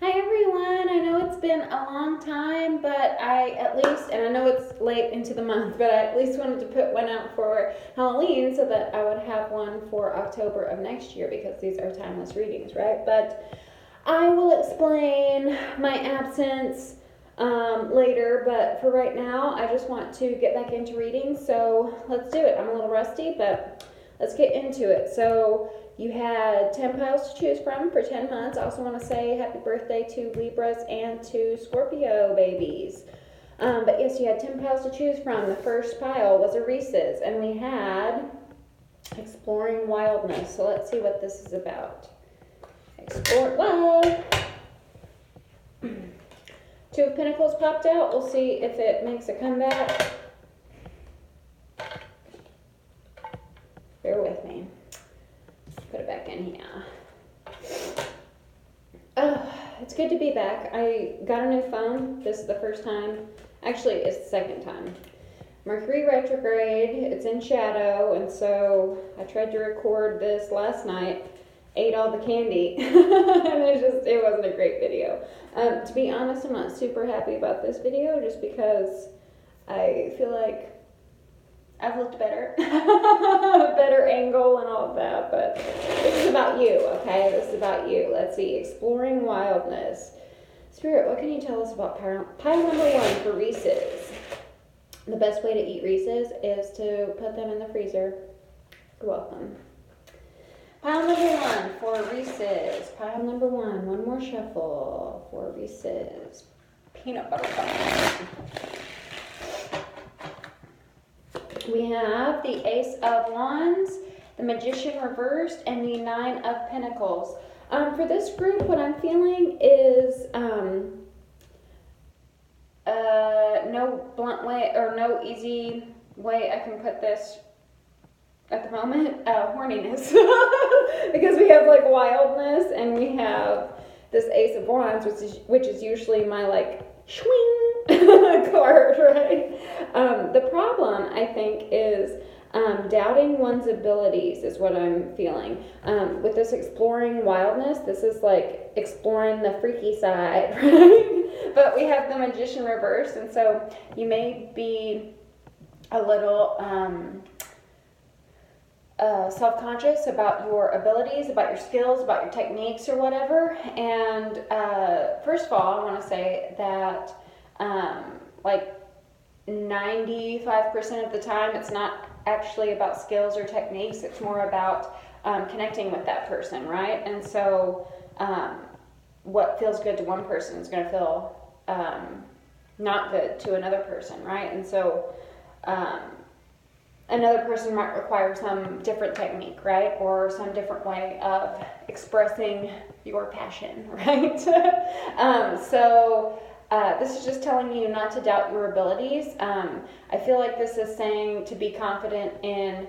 Hi everyone, I know it's been a long time, but and I know it's late into the month, but I at least wanted to put one out for Halloween so that I would have one for October of next year because these are timeless readings, right? But I will explain my absence later, but for right now, I just want to get back into reading, so let's do it. I'm a little rusty, but let's get into it. So, you had 10 piles to choose from for 10 months. I also want to say happy birthday to Libras and to Scorpio babies. But yes, you had 10 piles to choose from. The first pile was a Reese's, and we had Exploring Wildness. So let's see what this is about. Whoa! Two of Pentacles popped out. We'll see if it makes a comeback. Bear with me. Put it back in here. Oh, it's good to be back. I got a new phone. This is the first time. Actually, it's the second time. Mercury retrograde. It's in shadow, and so I tried to record this last night. Ate all the candy, and it wasn't a great video. To be honest, I'm not super happy about this video just because I feel like I've looked better, better angle and all of that, but this is about you, okay? This is about you. Let's see, Exploring Wildness. Spirit, what can you tell us about pile number one for Reese's? The best way to eat Reese's is to put them in the freezer. You're welcome. Pile number one for Reese's. Pile number one more shuffle for Reese's. Peanut butter cup. We have the Ace of Wands, the Magician reversed, and the Nine of Pentacles. For this group, what I'm feeling is no blunt way or no easy way I can put this at the moment. Horniness. Because we have like wildness and we have this Ace of Wands, which is usually my like swing card, right? The problem, I think, is doubting one's abilities is what I'm feeling. With this Exploring Wildness, this is like exploring the freaky side, right? But we have the Magician reversed, and so you may be a little self-conscious about your abilities, about your skills, about your techniques or whatever. And first of all, I want to say that like 95% of the time it's not actually about skills or techniques. It's more about connecting with that person, right? And so what feels good to one person is going to feel not good to another person, right? And so another person might require some different technique, right? Or some different way of expressing your passion, right? This is just telling you not to doubt your abilities. I feel like this is saying to be confident in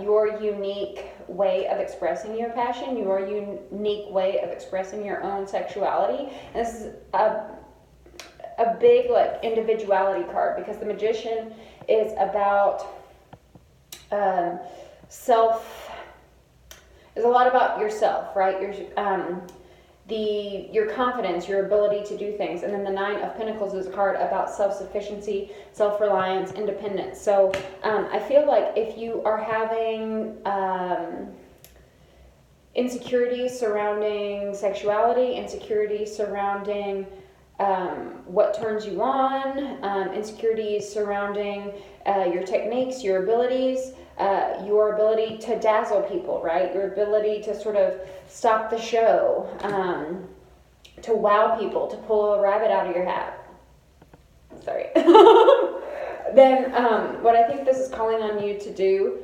your unique way of expressing your passion, your unique way of expressing your own sexuality. And this is a big like individuality card because the Magician is about is a lot about yourself, right? Your confidence, your ability to do things. And then the Nine of Pentacles is a card about self-sufficiency, self-reliance, independence. So I feel like if you are having insecurities surrounding sexuality, insecurities surrounding what turns you on, insecurities surrounding your techniques, your abilities, your ability to dazzle people, right? Your ability to sort of stop the show, to wow people, to pull a rabbit out of your hat. Sorry. Then what I think this is calling on you to do,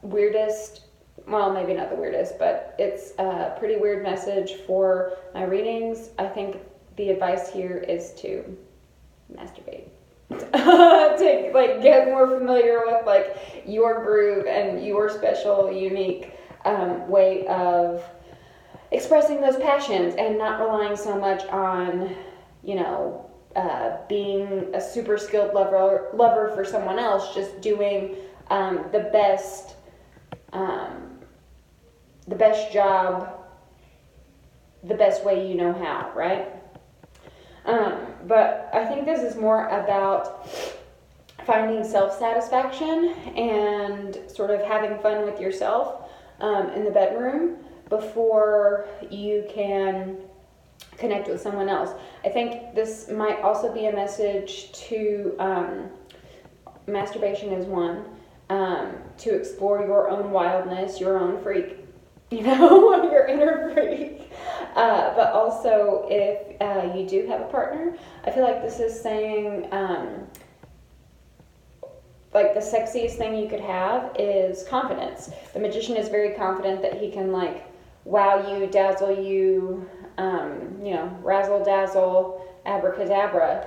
well, maybe not the weirdest, but it's a pretty weird message for my readings. I think the advice here is to masturbate. To like get more familiar with like your groove and your special, unique way of expressing those passions and not relying so much on, being a super skilled lover for someone else, just doing the best job the best way you know how, right? But I think this is more about finding self-satisfaction and sort of having fun with yourself in the bedroom before you can connect with someone else. I think this might also be a message to masturbation is one, to explore your own wildness, your own freak, your inner freak. But also, if you do have a partner, I feel like this is saying, like, the sexiest thing you could have is confidence. The magician is very confident that he can, like, wow you, dazzle you, razzle dazzle, abracadabra.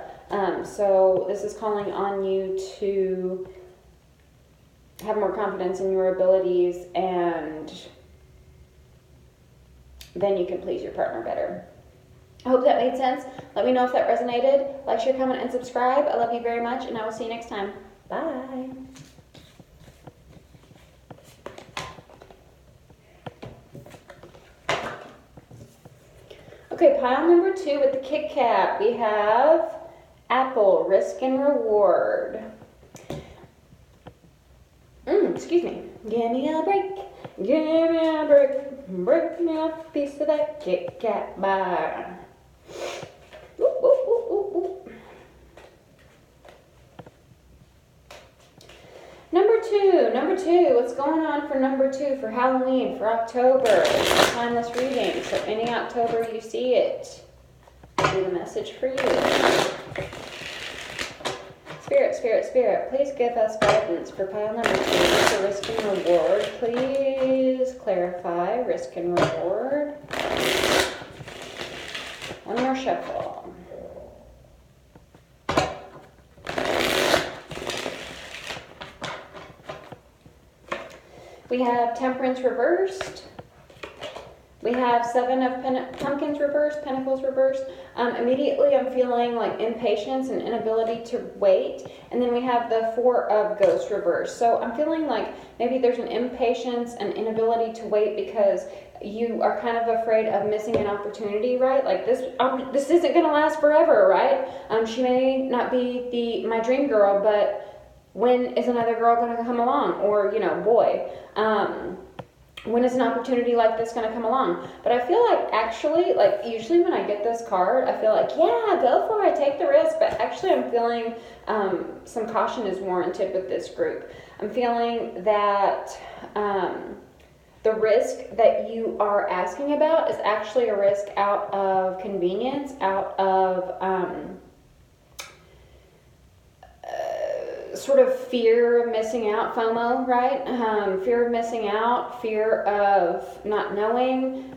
So this is calling on you to have more confidence in your abilities, and then you can please your partner better. I hope that made sense. Let me know if that resonated. Like, share, comment, and subscribe. I love you very much, and I will see you next time. Bye. Okay, pile number 2 with the Kit Kat. We have apple, risk and reward. Excuse me. Give me a break. Give me a break. Break me a piece of that Kit Kat bar. Ooh, ooh, ooh, ooh, ooh. Number two, what's going on for number 2 for Halloween, for October? It's a timeless reading, so any October you see it, I'll do the message for you. Spirit, please give us guidance for pile number 2 for risk and reward. Please clarify risk and reward. One more shuffle. We have Temperance reversed. We have 7 of Pumpkins reversed, Pentacles reversed. Immediately I'm feeling like impatience and inability to wait. And then we have the 4 of Ghosts reversed. So I'm feeling like maybe there's an impatience and inability to wait because you are kind of afraid of missing an opportunity, right? Like this isn't going to last forever, right? She may not be my dream girl, but when is another girl going to come along? Or, boy. When is an opportunity like this going to come along? But I feel like actually, like usually when I get this card, I feel like, yeah, go for it, take the risk. But actually I'm feeling some caution is warranted with this group. I'm feeling that the risk that you are asking about is actually a risk out of convenience, out of sort of fear of missing out, FOMO, right? Fear of missing out, fear of not knowing,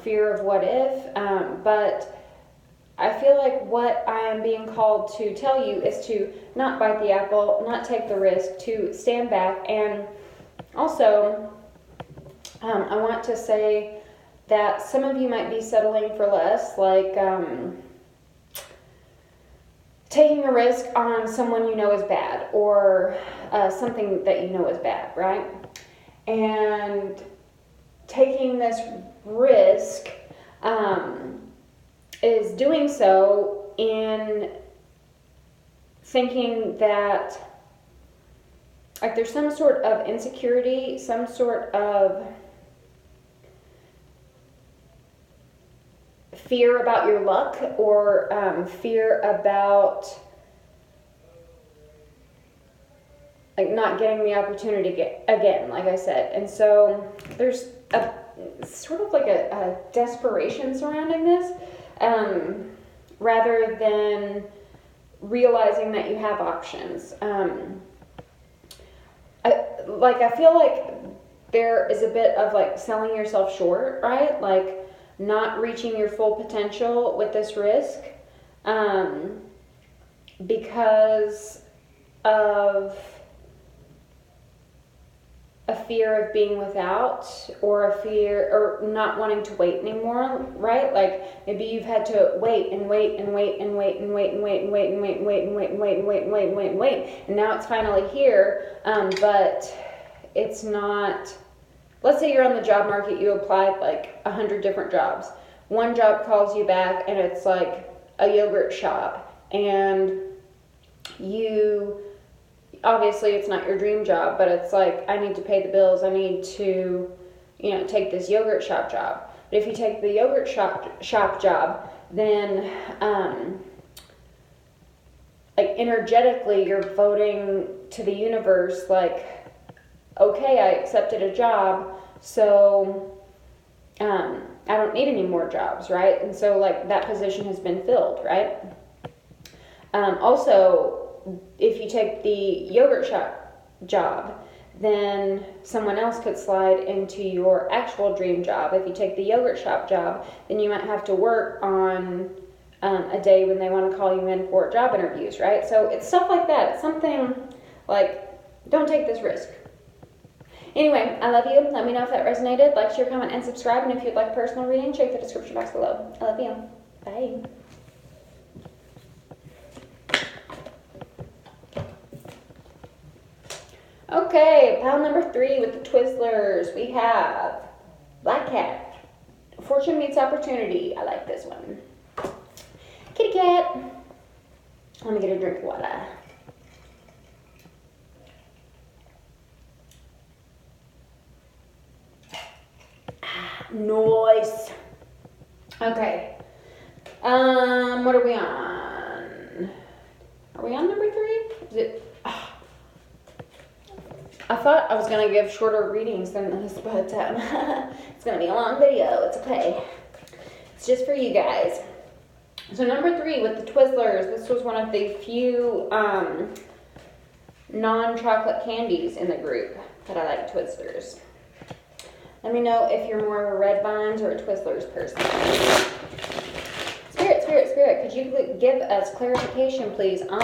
fear of what if. But I feel like what I am being called to tell you is to not bite the apple, not take the risk, to stand back. And also, I want to say that some of you might be settling for less, like taking a risk on someone you know is bad, or something that you know is bad, right? And taking this risk is doing so in thinking that like there's some sort of insecurity, some sort of fear about your luck, or fear about like not getting the opportunity again, like I said. And so there's a sort of like a desperation surrounding this, rather than realizing that you have options. I feel like there is a bit of like selling yourself short, right? Like not reaching your full potential with this risk, because of a fear of being without, or a fear or not wanting to wait anymore, right? Like maybe you've had to wait and wait and wait and wait and wait and wait and wait and wait and wait and wait and wait and wait and wait and wait and wait, and now it's finally here, but it's not. Let's say you're on the job market, you applied like 100 different jobs. one job calls you back and it's like a yogurt shop, and you, obviously it's not your dream job, but it's like, I need to pay the bills, I need to, take this yogurt shop job. But if you take the yogurt shop job, then like energetically you're voting to the universe like, okay, I accepted a job, so I don't need any more jobs, right? And so like that position has been filled, right? Also, if you take the yogurt shop job, then someone else could slide into your actual dream job. If you take the yogurt shop job, then you might have to work on a day when they want to call you in for job interviews, right? So it's stuff like that. It's something like, don't take this risk. Anyway, I love you. Let me know if that resonated. Like, share, comment, and subscribe. And if you'd like personal reading, check the description box below. I love you. Bye. Okay, pile number 3 with the Twizzlers. We have Black Cat. Fortune meets opportunity. I like this one. Kitty cat. Let me get a drink of water. Nice. Okay. What are we on? Are we on number 3? Is it? I thought I was gonna give shorter readings than this, but it's gonna be a long video. It's okay. It's just for you guys. So number 3 with the Twizzlers. This was one of the few non-chocolate candies in the group that I like Twizzlers. Let me know if you're more of a Red Vines or a Twizzlers person. Spirit, could you give us clarification, please, on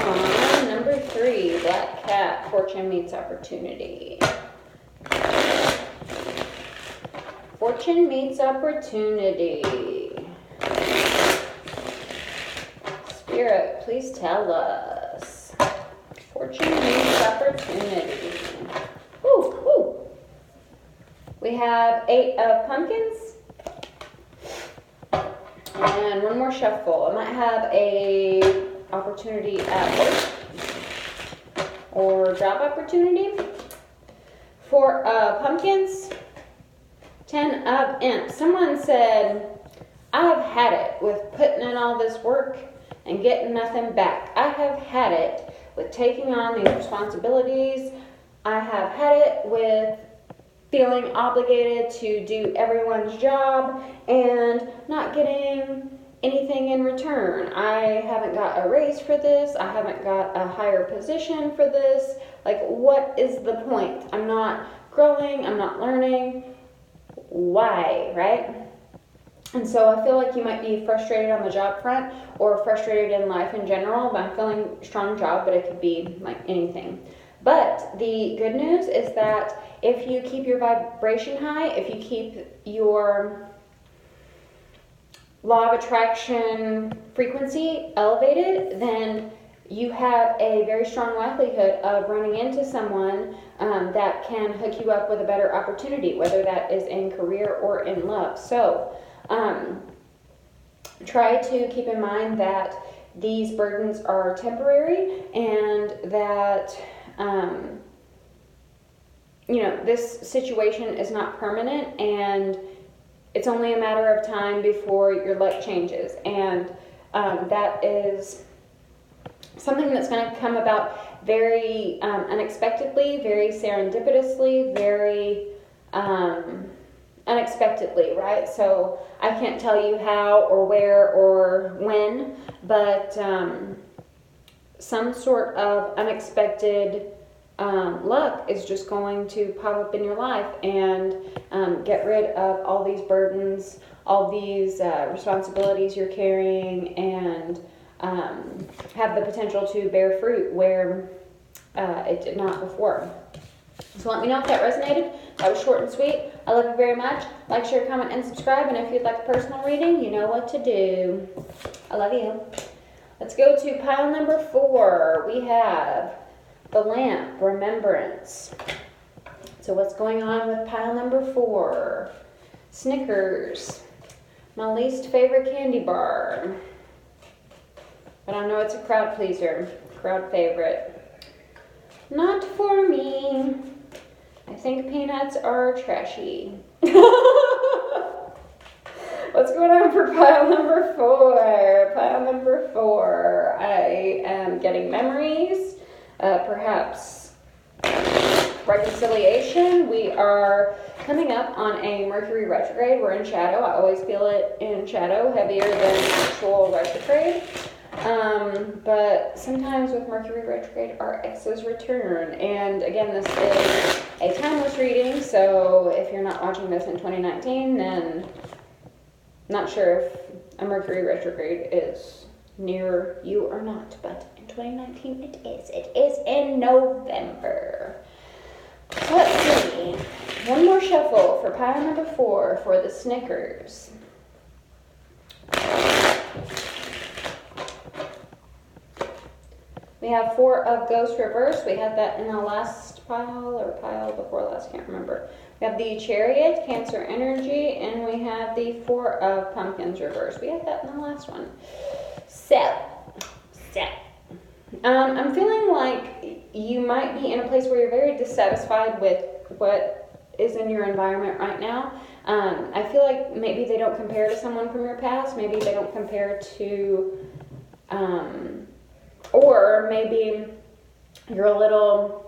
number 3, Black Cat, Fortune meets opportunity. Fortune meets opportunity. Spirit, please tell us. Fortune meets opportunity. Woo. We have 8 of pumpkins. And one more shuffle. I might have a opportunity at work or job opportunity. 4 of pumpkins. 10 of imps. Someone said, I've had it with putting in all this work and getting nothing back. I have had it with taking on these responsibilities. I have had it with feeling obligated to do everyone's job and not getting anything in return. I haven't got a raise for this. I haven't got a higher position for this. Like, what is the point? I'm not growing. I'm not learning. Why, right? And so I feel like you might be frustrated on the job front or frustrated in life in general. I'm feeling strong job, but it could be like anything. But the good news is that if you keep your vibration high, if you keep your law of attraction frequency elevated, then you have a very strong likelihood of running into someone that can hook you up with a better opportunity, whether that is in career or in love. So try to keep in mind that these burdens are temporary and that this situation is not permanent, and it's only a matter of time before your luck changes. And that is something that's going to come about very unexpectedly, very serendipitously, very unexpectedly, right? So I can't tell you how or where or when, but some sort of unexpected luck is just going to pop up in your life and get rid of all these burdens, all these responsibilities you're carrying, and have the potential to bear fruit where it did not before. So let me know if that resonated. That was short and sweet. I love you very much. Like, share, comment, and subscribe. And if you'd like a personal reading, you know what to do. I love you. Let's go to pile number 4. We have the lamp, remembrance. So what's going on with pile number 4? Snickers, My least favorite candy bar. But I know it's a crowd pleaser. Crowd favorite. Not for me. I think peanuts are trashy. What's going on for pile number 4? Pile number 4. I am getting memories. Perhaps reconciliation. We are coming up on a Mercury retrograde. We're in shadow. I always feel it in shadow, heavier than actual retrograde. But sometimes with Mercury retrograde, our exes return. And again, this is a timeless reading, so if you're not watching this in 2019, then not sure if a Mercury retrograde is near you or not, but in 2019 it is. It is in November. Let's see. One more shuffle for pile number 4 for the Snickers. We have 4 of Ghost Reverse. We had that in the last pile or pile before last, can't remember. We have the Chariot, Cancer Energy, and we have the 4 of Pumpkins Reverse. We had that in the last one. So, I'm feeling like you might be in a place where you're very dissatisfied with what is in your environment right now. I feel like maybe they don't compare to someone from your past. Maybe they don't compare to, or maybe you're a little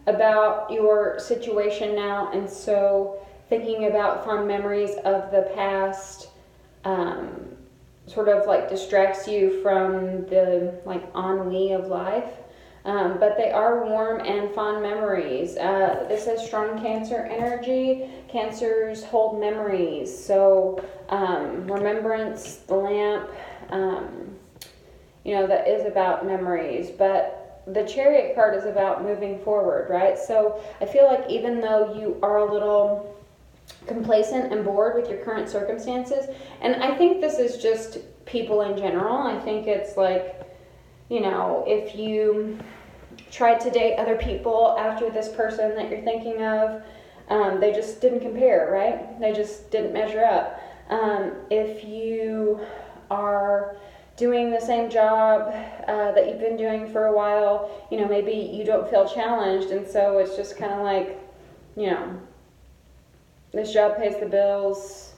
about your situation now, and so thinking about fond memories of the past sort of like distracts you from the like ennui of life. But they are warm and fond memories. This is strong Cancer energy. Cancers hold memories. So remembrance, the lamp, that is about memories. But the Chariot card is about moving forward, right? So I feel like even though you are a little complacent and bored with your current circumstances, and I think this is just people in general. I think it's like, if you tried to date other people after this person that you're thinking of, they just didn't compare, right? They just didn't measure up. If you are doing the same job that you've been doing for a while, maybe you don't feel challenged, and so it's just kind of like, this job pays the bills,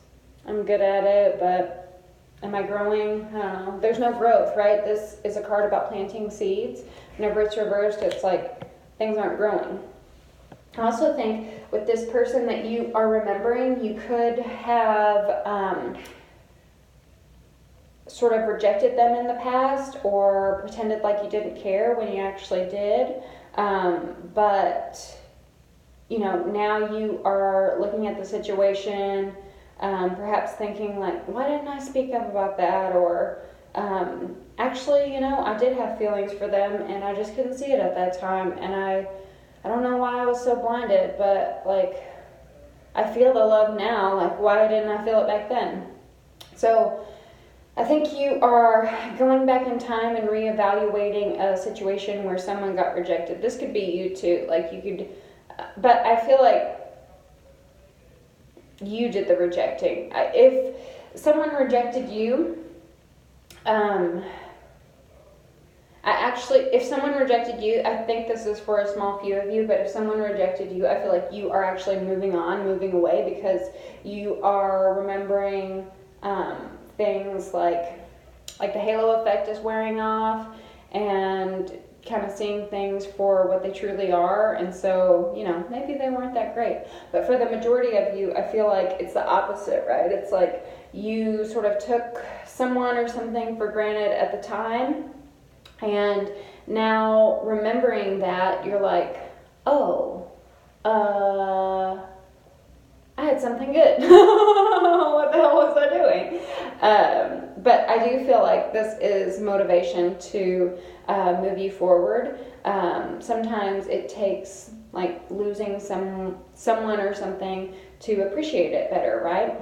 I'm good at it, but am I growing? I don't know. There's no growth, right? This is a card about planting seeds. Whenever it's reversed, it's like things aren't growing. I also think with this person that you are remembering, you could have sort of rejected them in the past or pretended like you didn't care when you actually did. But now you are looking at the situation, perhaps thinking like, why didn't I speak up about that? Or actually, I did have feelings for them and I just couldn't see it at that time. And I don't know why I was so blinded, but like, I feel the love now. Like, why didn't I feel it back then? So I think you are going back in time and reevaluating a situation where someone got rejected. This could be you too. Like you could, but I feel like you did the rejecting. If someone rejected you, if someone rejected you, I think this is for a small few of you, but if someone rejected you, I feel like you are actually moving on, moving away, because you are remembering things like the halo effect is wearing off, and kind of seeing things for what they truly are. And so, maybe they weren't that great. But for the majority of you, I feel like it's the opposite, right? It's like you sort of took someone or something for granted at the time, and now remembering that, you're like, oh, I had something good. What the hell was I doing? But I do feel like this is motivation to move you forward. Sometimes it takes like losing someone or something to appreciate it better, right?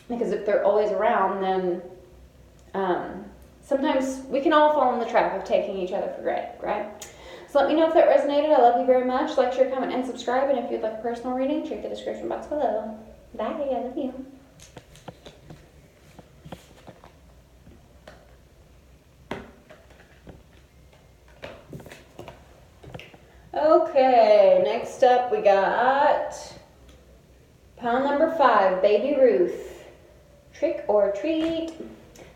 Because if they're always around, then sometimes we can all fall in the trap of taking each other for granted, right? So let me know if that resonated. I love you very much. Like, share, comment, and subscribe. And if you'd like a personal reading, check the description box below. Bye. I love you. Okay, next up we got pile number 5, Baby Ruth. Trick or treat.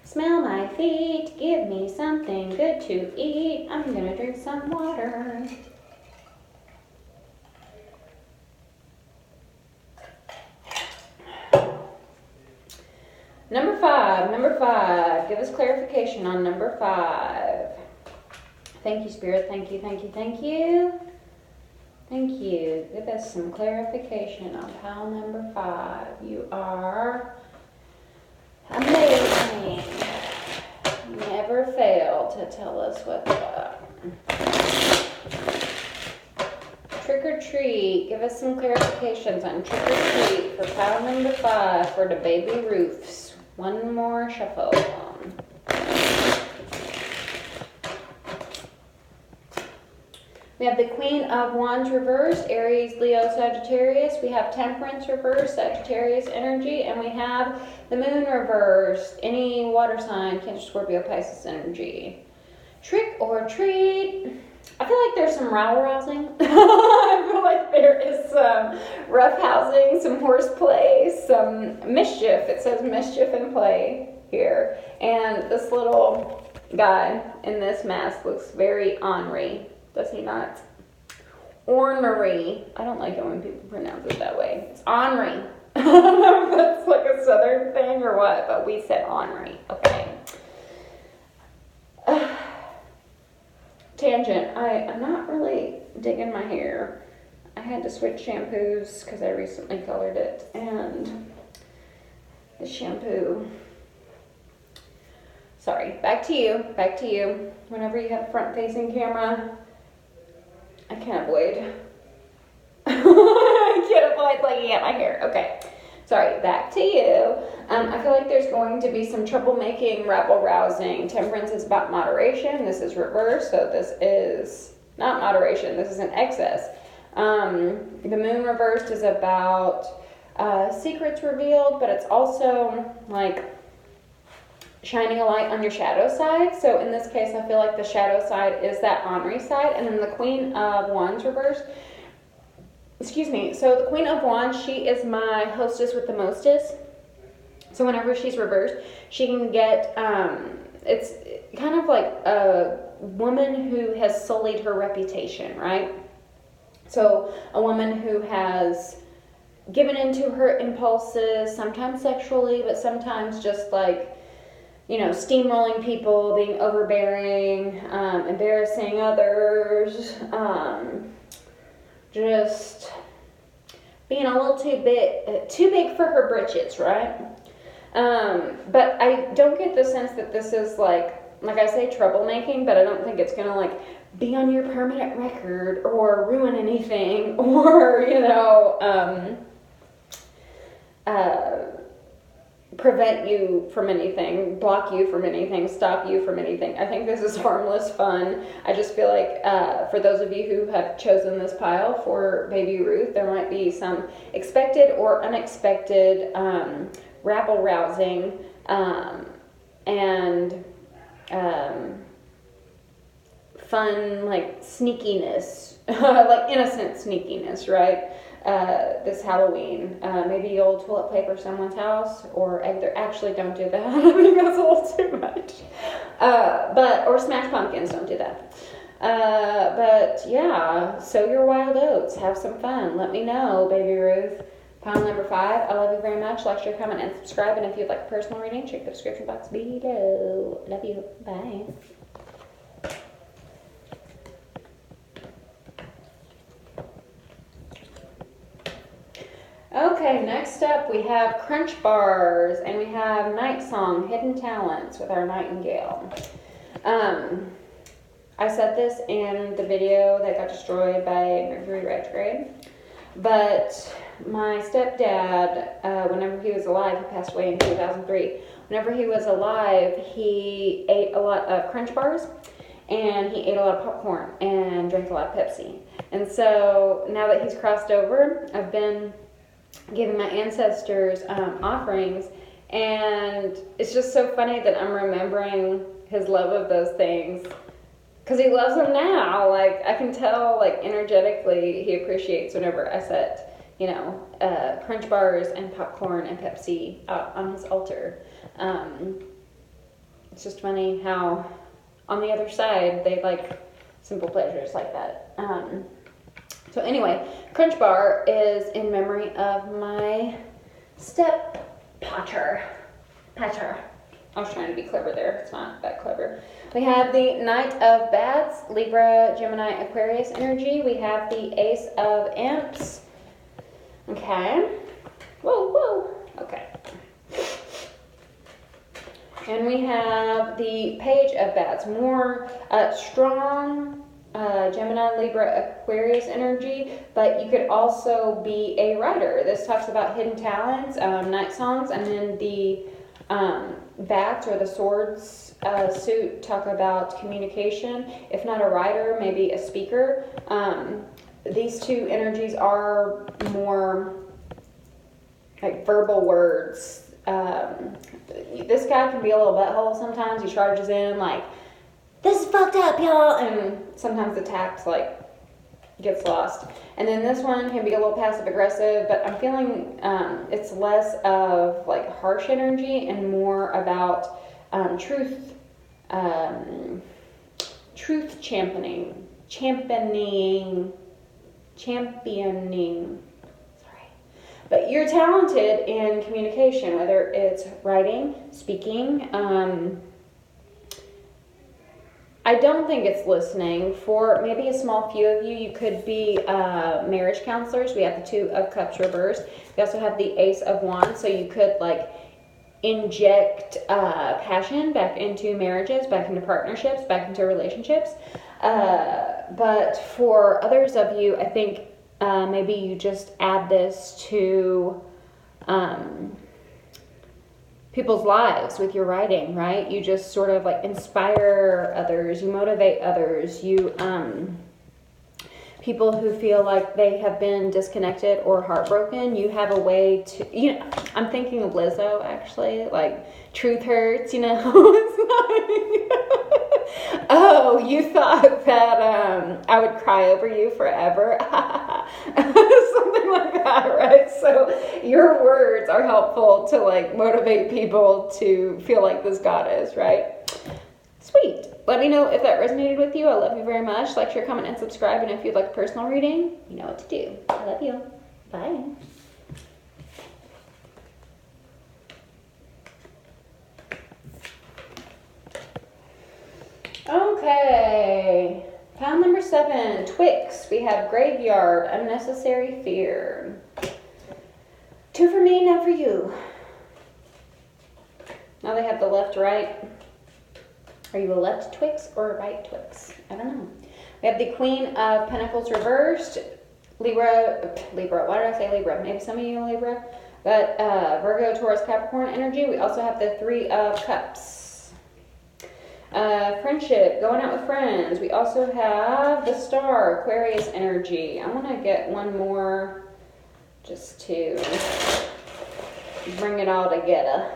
Smell my feet, give me something good to eat. I'm gonna drink some water. Number five. Give us clarification on number 5. Thank you, Spirit. Thank you. Thank you. Give us some clarification on pile number 5. You are amazing. Never fail to tell us what's up. Trick or treat. Give us some clarifications on trick or treat for pile number 5 for the Baby Ruths. One more shuffle. We have the Queen of Wands reversed, Aries, Leo, Sagittarius. We have Temperance reversed, Sagittarius energy. And we have the Moon reversed, any water sign, Cancer, Scorpio, Pisces energy. Trick or treat. I feel like there's some rabble-rousing. I feel like there is some roughhousing, some horseplay, some mischief. It says mischief in play here. And this little guy in this mask looks very ornery. Does he not? Ornery. I don't like it when people pronounce it that way. It's ornery. I don't know if that's like a southern thing or what, but we said ornery. Okay. Tangent. I'm not really digging my hair. I had to switch shampoos because I recently colored it, and the shampoo. Sorry. Back to you. Whenever you have a front-facing camera, I can't avoid. I can't avoid looking at my hair. Okay. Sorry, back to you. I feel like there's going to be some troublemaking, rabble-rousing. Temperance is about moderation. This is reverse, so this is not moderation. This is an excess. The Moon reversed is about secrets revealed, but it's also like shining a light on your shadow side. So in this case, I feel like the shadow side is that ornery side. And then the Queen of Wands reversed. So the Queen of Wands, she is my hostess with the mostest. So whenever she's reversed, she can get, it's kind of like a woman who has sullied her reputation, right? So a woman who has given into her impulses, sometimes sexually, but sometimes just like, you know, steamrolling people, being overbearing, embarrassing others, just being a little too big for her britches, right? But I don't get the sense that this is like I say, troublemaking, but I don't think it's gonna like be on your permanent record or ruin anything or, you know, prevent you from anything, block you from anything, stop you from anything. I think this is harmless fun. I just feel like for those of you who have chosen this pile for Baby Ruth, there might be some expected or unexpected rabble-rousing and fun, like sneakiness, like innocent sneakiness, right? This Halloween. Maybe you'll toilet paper someone's house or actually don't do that. I think that's a little too much. Or smash pumpkins, don't do that. But yeah, sow your wild oats. Have some fun. Let me know, Baby Ruth. Pile number 5. I love you very much. Like, share, comment, and subscribe. And if you'd like a personal reading, check the description box below. Love you. Bye. Okay, next up we have Crunch Bars, and we have Night Song, Hidden Talents with our Nightingale. I said this in the video that got destroyed by Mercury retrograde, but my stepdad, whenever he was alive, he passed away in 2003. Whenever he was alive, he ate a lot of Crunch Bars, and he ate a lot of popcorn, and drank a lot of Pepsi. And so now that he's crossed over, I've been giving my ancestors offerings, and it's just so funny that I'm remembering his love of those things because he loves them now. Like, I can tell, like, energetically he appreciates whenever I set, you know, Crunch bars and popcorn and Pepsi out on his altar. It's just funny how on the other side they like simple pleasures like that. So anyway, Crunch bar is in memory of my step Pater. I was trying to be clever there. It's not that clever. We have the Knight of Bats, Libra, Gemini, Aquarius energy. We have the Ace of Imps. Okay. Whoa. Okay. And we have the Page of Bats, more strong Gemini, Libra, Aquarius energy, but you could also be a writer. This talks about hidden talents, night songs, and then the bats or the swords suit talk about communication. If not a writer, maybe a speaker. These two energies are more like verbal words. This guy can be a little butthole sometimes. He charges in like, this is fucked up, y'all, and sometimes the tact like gets lost. And then this one can be a little passive aggressive, but I'm feeling it's less of like harsh energy and more about truth championing. But you're talented in communication, whether it's writing, speaking. I don't think it's listening. For maybe a small few of you, you could be marriage counselors. We have the Two of Cups reversed. We also have the Ace of Wands, so you could like inject passion back into marriages, back into partnerships, back into relationships. But for others of you, I think maybe you just add this to people's lives with your writing, right? You just sort of like inspire others, you motivate others, you people who feel like they have been disconnected or heartbroken, you have a way to, you know, I'm thinking of Lizzo actually, like truth hurts, you know. It's like, oh, you thought that I would cry over you forever. Something like that, right? So your words are helpful to like motivate people to feel like this goddess, right? Sweet. Let me know if that resonated with you. I love you very much. Like, share, comment, and subscribe. And if you'd like a personal reading, you know what to do. I love you. Bye. Okay. Pile number 7, Twix. We have Graveyard, Unnecessary Fear. 2 for me, now for you. Now they have the left, right. Are you a left Twix or a right Twix? I don't know. We have the Queen of Pentacles reversed. Libra. Why did I say Libra? Maybe some of you are Libra. But Virgo, Taurus, Capricorn energy. We also have the 3 of Cups. Friendship, going out with friends. We also have the Star, Aquarius energy. I want to get one more just to bring it all together.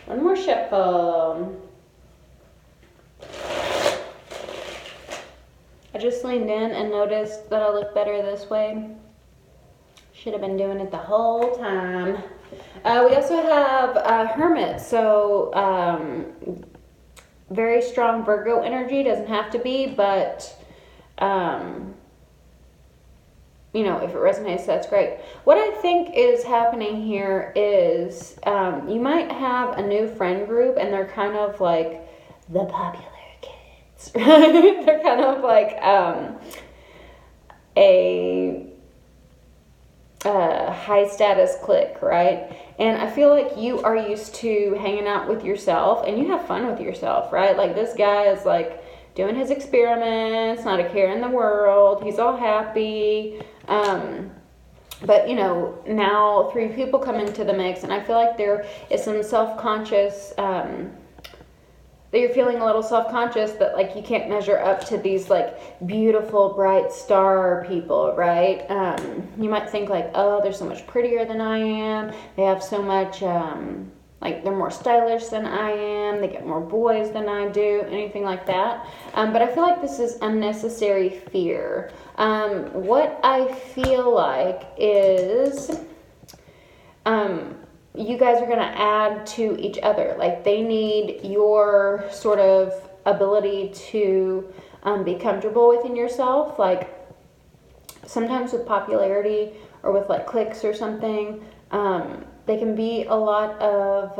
One more shuffle. I just leaned in and noticed that I look better this way. Should have been doing it the whole time. We also have Hermit, so very strong Virgo energy. Doesn't have to be, but you know, if it resonates, that's great. What I think is happening here is you might have a new friend group, and they're kind of like the popular kids, right? They're kind of like a high status clique, right? And I feel like you are used to hanging out with yourself, and you have fun with yourself, right? Like this guy is like doing his experiments, not a care in the world. He's all happy. But, you know, now 3 people come into the mix, and I feel like there is some self-conscious, that you're feeling a little self-conscious that like you can't measure up to these like beautiful bright star people, right? You might think like, oh, they're so much prettier than I am, they have so much like they're more stylish than I am, they get more boys than I do, anything like that. But I feel like this is unnecessary fear. What I feel like is you guys are going to add to each other. Like they need your sort of ability to be comfortable within yourself. Like sometimes with popularity or with like cliques or something, they can be a lot of,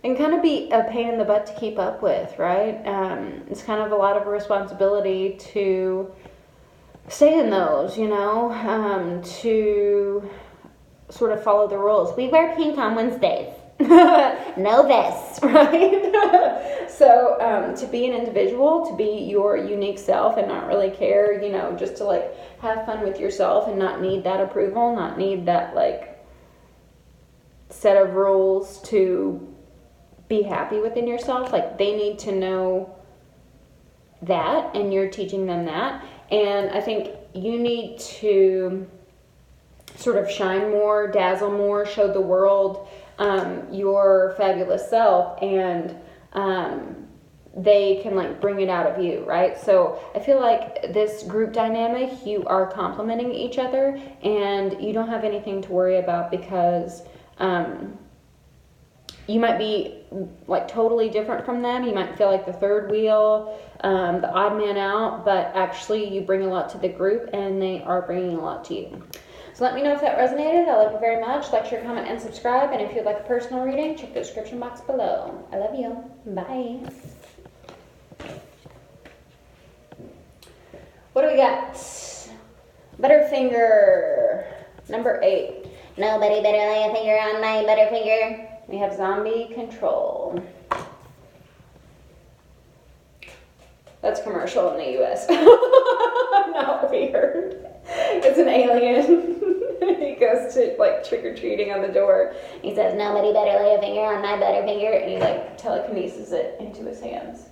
they can kind of be a pain in the butt to keep up with, right? It's kind of a lot of responsibility to stay in those, you know, to sort of follow the rules. We wear pink on Wednesdays. No vests, right? So to be an individual, to be your unique self and not really care, you know, just to like have fun with yourself and not need that approval, not need that like set of rules to be happy within yourself. Like they need to know that and you're teaching them that. And I think you need to sort of shine more, dazzle more, show the world your fabulous self, and they can like bring it out of you, right? So I feel like this group dynamic, you are complementing each other and you don't have anything to worry about because you might be like totally different from them. You might feel like the third wheel, the odd man out, but actually you bring a lot to the group and they are bringing a lot to you. So let me know if that resonated. I love you very much. Like, share, comment, and subscribe. And if you'd like a personal reading, check the description box below. I love you. Bye. What do we got? Butterfinger, number 8. Nobody better lay a finger on my Butterfinger. We have zombie control. That's commercial in the U.S. Not weird. It's an alien. He goes to like trick-or-treating on the door. He says, nobody better lay a finger on my Butterfinger. And he like telekinesis it into his hands.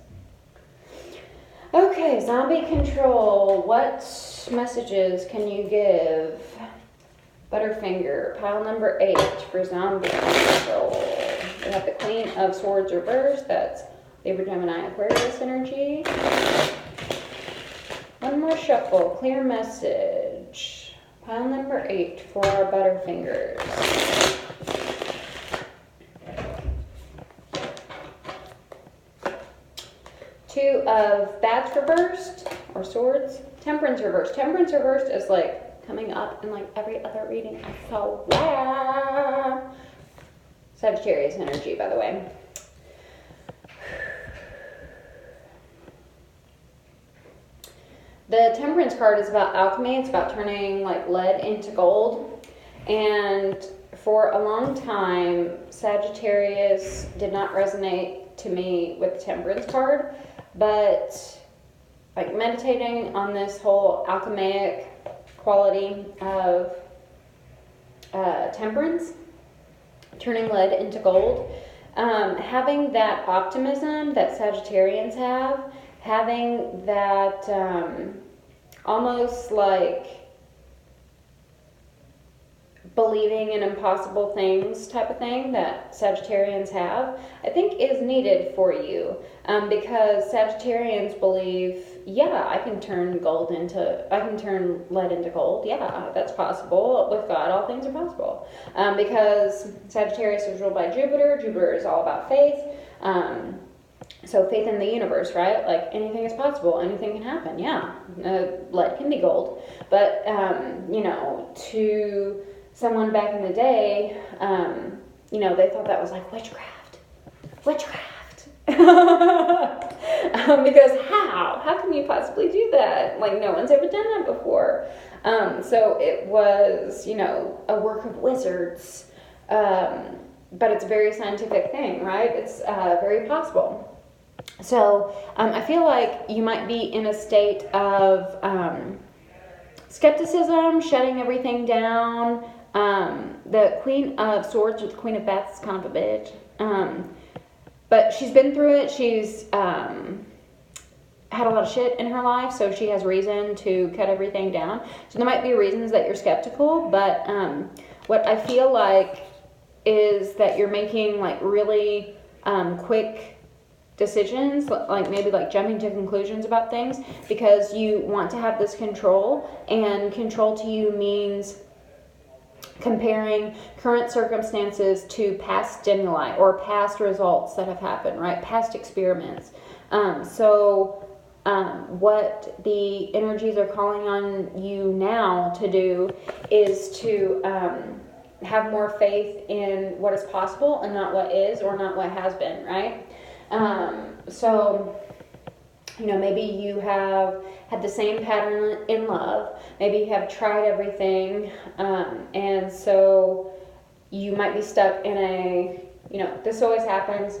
Okay, zombie control. What messages can you give Butterfinger? Pile number 8 for zombie control. We have the Queen of Swords reversed. That's Libra, Gemini, Aquarius energy. One more shuffle. Clear message. Pile number 8 for our Butterfingers. Two of Bats reversed, or Swords. Temperance reversed. Temperance reversed is like coming up in like every other reading I saw. Yeah. Sagittarius energy, by the way. The Temperance card is about alchemy. It's about turning like lead into gold. And for a long time, Sagittarius did not resonate to me with the Temperance card. But like meditating on this whole alchemic quality of temperance, turning lead into gold, having that optimism that Sagittarians have, having that almost like believing in impossible things type of thing that Sagittarians have, I think is needed for you, because Sagittarians believe, yeah, I can turn lead into gold. Yeah, that's possible. With God, all things are possible. Because Sagittarius is ruled by Jupiter. Jupiter is all about faith. So faith in the universe, right? Like anything is possible, anything can happen. Yeah, lead can be gold, but you know, to someone back in the day, you know, they thought that was like witchcraft. Because how can you possibly do that? Like no one's ever done that before. So it was, you know, a work of wizards, but it's a very scientific thing, right? It's very possible. So I feel like you might be in a state of skepticism, shutting everything down. The Queen of Swords with the Queen of Bats is kind of a bitch. but she's been through it. She's had a lot of shit in her life, so she has reason to cut everything down. So there might be reasons that you're skeptical, but what I feel like is that you're making like really quick decisions, like maybe like jumping to conclusions about things because you want to have this control, and control to you means comparing current circumstances to past stimuli or past results that have happened, right? Past experiments. What the energies are calling on you now to do is to have more faith in what is possible and not what is or not what has been, right? Maybe you have had the same pattern in love. Maybe you have tried everything, and so you might be stuck in this always happens.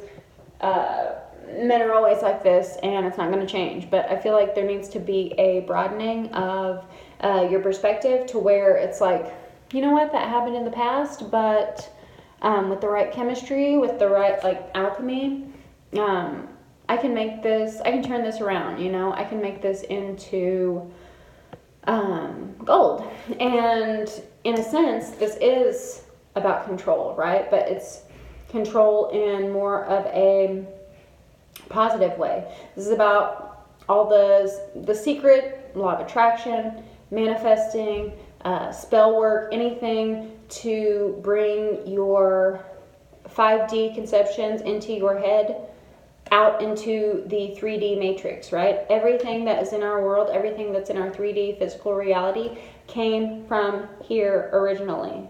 Men are always like this, and it's not going to change. But I feel like there needs to be a broadening of your perspective to where it's like, you know what, that happened in the past, but with the right chemistry, with the right alchemy, I can turn this around, I can make this into gold. And in a sense, this is about control, right? But it's control in more of a positive way. This is about all the secret, law of attraction, manifesting, spell work, anything to bring your 5D conceptions into your head out into the 3D matrix, right? Everything that is in our world, everything that's in our 3D physical reality came from here originally.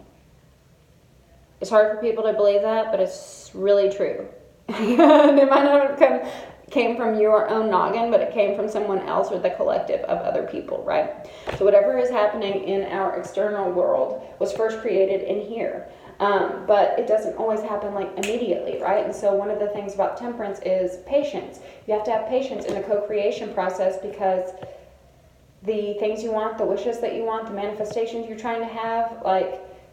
It's hard for people to believe that, but it's really true. It might not have came from your own noggin, but it came from someone else or the collective of other people, right? So whatever is happening in our external world was first created in here. But it doesn't always happen immediately, right? And so one of the things about temperance is patience. You have to have patience in the co-creation process, because the things you want, the wishes that you want, the manifestations you're trying to have,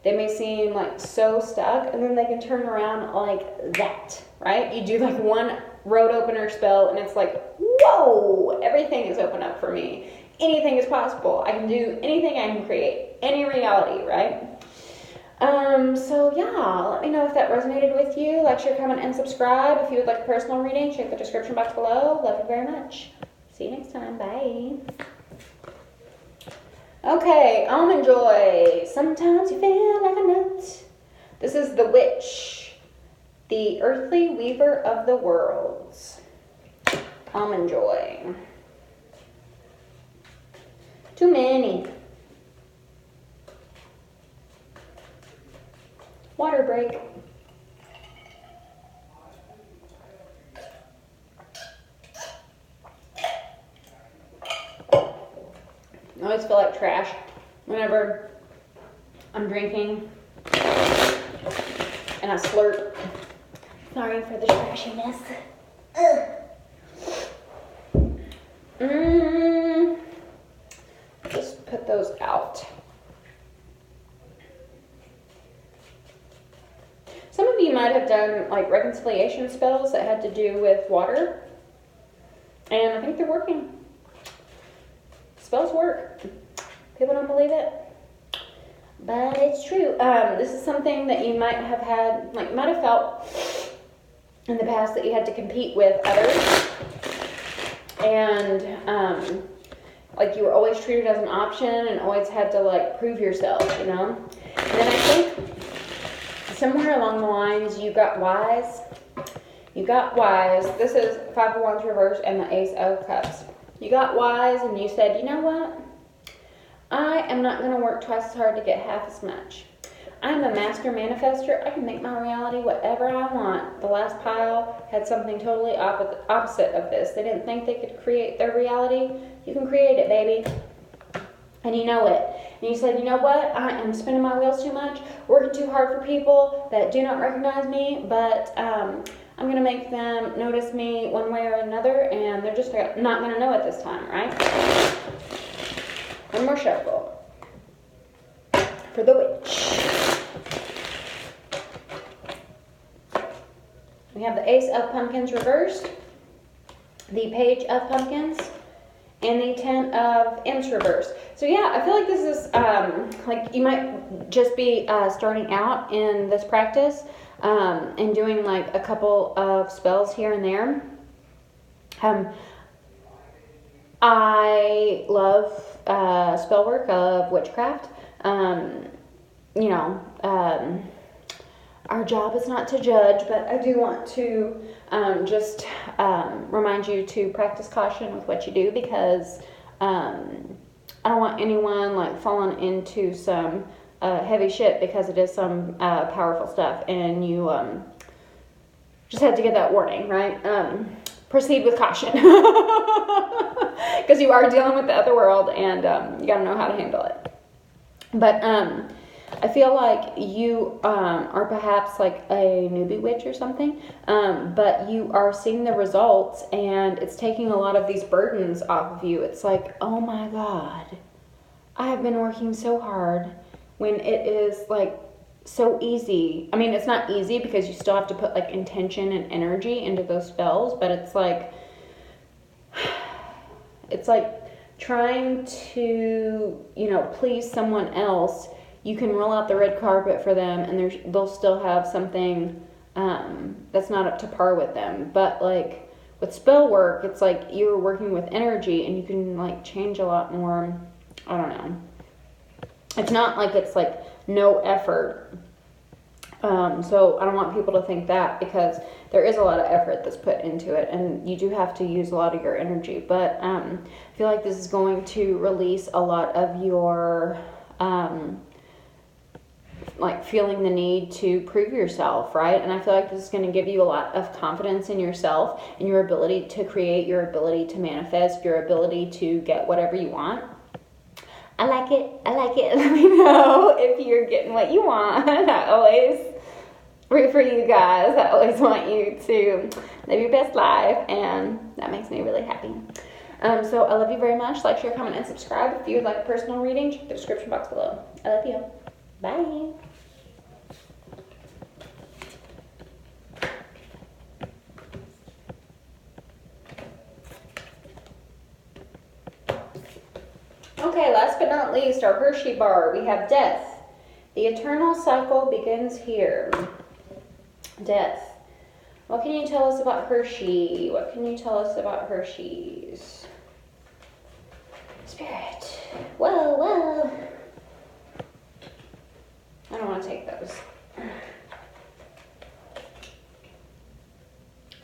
they may seem so stuck, and then they can turn around like that, right? You do one road opener spell, and it's whoa, everything is open up for me. Anything is possible. I can do anything. I can create any reality, right? Let me know if that resonated with you. Like, share, comment, and subscribe. If you would like a personal reading, check the description box below. Love you very much. See you next time. Bye. Okay, Almond Joy. Sometimes you feel like a nut. This is the witch, the earthly weaver of the worlds. Almond Joy. Too many. Water break. I always feel like trash whenever I'm drinking and I slurp. Sorry for the trashiness. Just put those out. Some of you might have done reconciliation spells that had to do with water, and I think they're working. Spells work. People don't believe it, but it's true. This is something that you might have had, might have felt in the past, that you had to compete with others, and you were always treated as an option and always had to prove yourself, And then I think somewhere along the lines you got wise. This is 5 of Wands reversed and the Ace of Cups. You got wise and you said, you know what? I am not going to work twice as hard to get half as much. I'm a master manifester. I can make my reality whatever I want. The last pile had something totally opposite of this. They didn't think they could create their reality. You can create it, baby. And you know it. And you said, you know what? I am spinning my wheels too much, working too hard for people that do not recognize me, but I'm going to make them notice me one way or another, and they're just not going to know it this time, right? One more shuffle for the witch. We have the Ace of Pumpkins reversed, the Page of Pumpkins, and the 10 of Imps reversed. So yeah, I feel like this is, like you might just be starting out in this practice and doing like a couple of spells here and there. I love spell work of witchcraft. You know, our job is not to judge, but I do want to just remind you to practice caution with what you do, because I don't want anyone like falling into some heavy shit because it is some powerful stuff, and you just had to get that warning, right? Proceed with caution, because you are dealing with the other world, and you got to know how to handle it. But I feel like you are perhaps like a newbie witch or something, but you are seeing the results, and it's taking a lot of these burdens off of you. It's like, oh my God, I have been working so hard, when it is like so easy. I mean, it's not easy because you still have to put like intention and energy into those spells, but it's like trying to, you know, please someone else. You can roll out the red carpet for them, and they'll still have something that's not up to par with them. But like with spell work, it's like you're working with energy, and you can like change a lot more. I don't know. It's not like it's like no effort. So I don't want people to think that, because there is a lot of effort that's put into it, and you do have to use a lot of your energy. But I feel like this is going to release a lot of your like feeling the need to prove yourself, right? And I feel like this is going to give you a lot of confidence in yourself and your ability to create, your ability to manifest, your ability to get whatever you want. I like it. Let me know if you're getting what you want. I always root for you guys. I always want you to live your best life, and that makes me really happy. So I love you very much. Like, share, comment, and subscribe. If you would like a personal reading, check the description box below. I love you. Bye. Okay, last but not least, our Hershey bar. We have death. The eternal cycle begins here. Death. What can you tell us about Hershey? What can you tell us about Hershey's? Spirit. Whoa. I don't want to take those.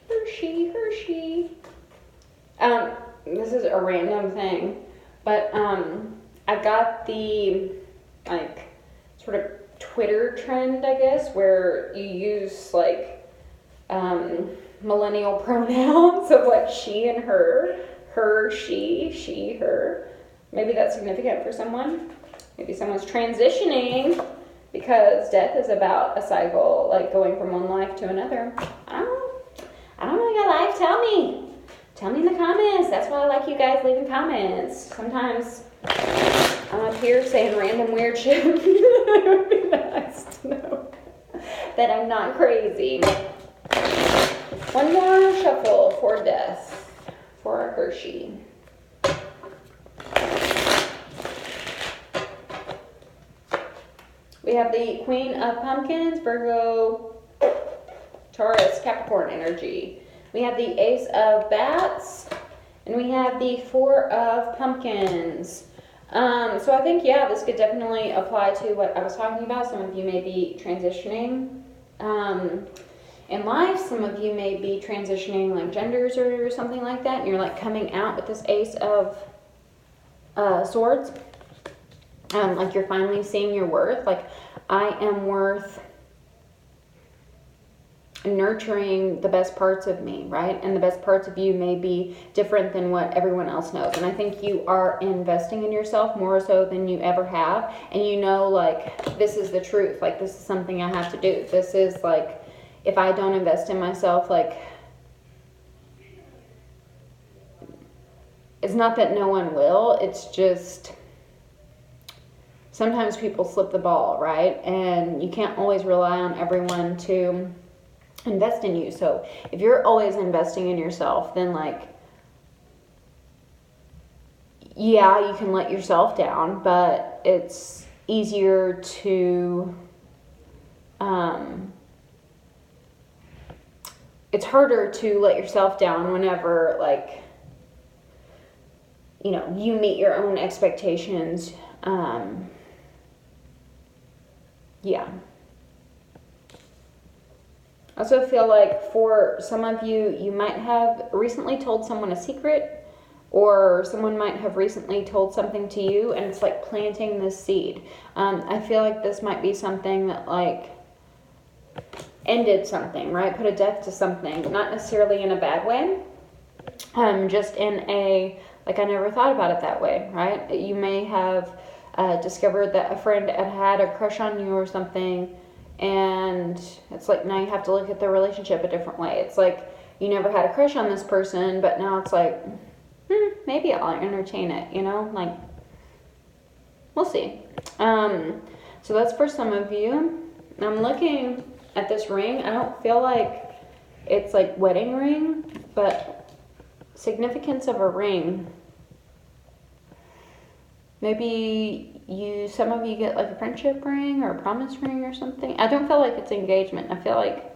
Hershey. This is a random thing. But I got the, like, sort of Twitter trend, I guess, where you use, like, millennial pronouns of, like, she and her, she, her. Maybe that's significant for someone. Maybe someone's transitioning, because death is about a cycle, like, going from one life to another. I don't know your life. Tell me. Tell me in the comments. That's why I like you guys leaving comments. Sometimes I'm up here saying random weird shit. It would be nice to know that I'm not crazy. One more shuffle for death for our Hershey. We have the Queen of Pumpkins, Virgo, Taurus, Capricorn energy. We have the Ace of Bats, and we have the Four of Pumpkins. So I think, yeah, this could definitely apply to what I was talking about. Some of you may be transitioning in life. Some of you may be transitioning like genders or something like that, and you're like coming out with this Ace of Swords. Like you're finally seeing your worth. Like, I am worth nurturing the best parts of me, right? And the best parts of you may be different than what everyone else knows. And I think you are investing in yourself more so than you ever have. And you know, like, this is the truth. Like, this is something I have to do. This is like, if I don't invest in myself, like, it's not that no one will. It's just sometimes people slip the ball, right? And you can't always rely on everyone to invest in you. So if you're always investing in yourself, then like, yeah, you can let yourself down, but it's easier to, it's harder to let yourself down whenever, like, you know, you meet your own expectations. Yeah. I also feel like for some of you, you might have recently told someone a secret, or someone might have recently told something to you, and it's like planting this seed. I feel like this might be something that like ended something, right? Put a death to something, not necessarily in a bad way, just in a, like, I never thought about it that way, right? You may have discovered that a friend had a crush on you or something, and it's like now you have to look at the relationship a different way. It's like you never had a crush on this person, but now it's like, maybe I'll entertain it, you know? Like, we'll see. So that's for some of you. I'm looking at this ring. I don't feel like it's like wedding ring, but significance of a ring. Maybe some of you get like a friendship ring or a promise ring or something. I don't feel like it's engagement. I feel like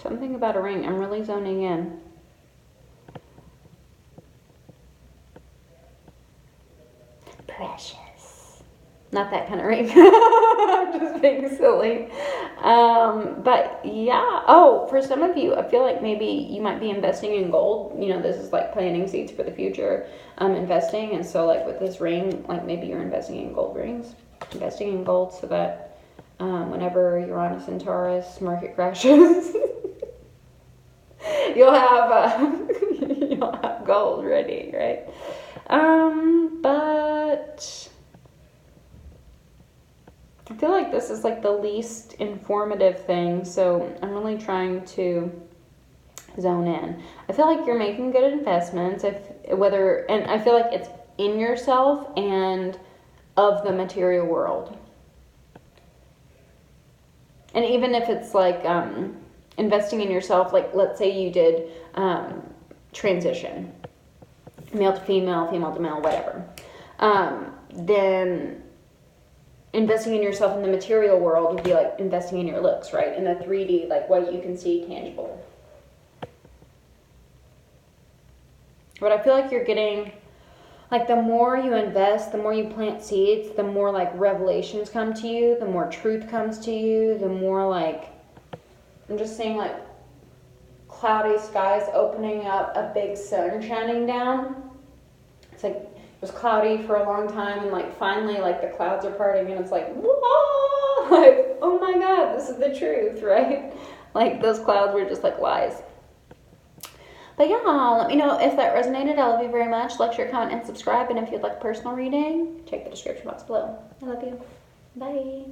something about a ring. I'm really zoning in. Precious. Not that kind of ring. I'm just being silly. But yeah. Oh, for some of you, I feel like maybe you might be investing in gold. You know, this is like planting seeds for the future. Investing. And so like with this ring, like maybe you're investing in gold rings. Investing in gold so that whenever Uranus and Taurus market crashes, you'll have gold ready, right? But I feel like this is like the least informative thing, so I'm really trying to zone in. I feel like you're making good investments, and I feel like it's in yourself and of the material world. And even if it's like investing in yourself, like let's say you did transition, male to female, female to male, whatever, then investing in yourself in the material world would be like investing in your looks, right? In the 3D, like what you can see tangible. But I feel like you're getting, like the more you invest, the more you plant seeds, the more like revelations come to you, the more truth comes to you, the more like, I'm just seeing like cloudy skies opening up, a big sun shining down. It's like, it was cloudy for a long time, and like finally like the clouds are parting, and it's like, whoa, like, oh my God, this is the truth, right? Like those clouds were just like lies. But yeah, let me know if that resonated. I love you very much. Like, share, comment, and subscribe. And if you'd like a personal reading, check the description box below. I love you. Bye.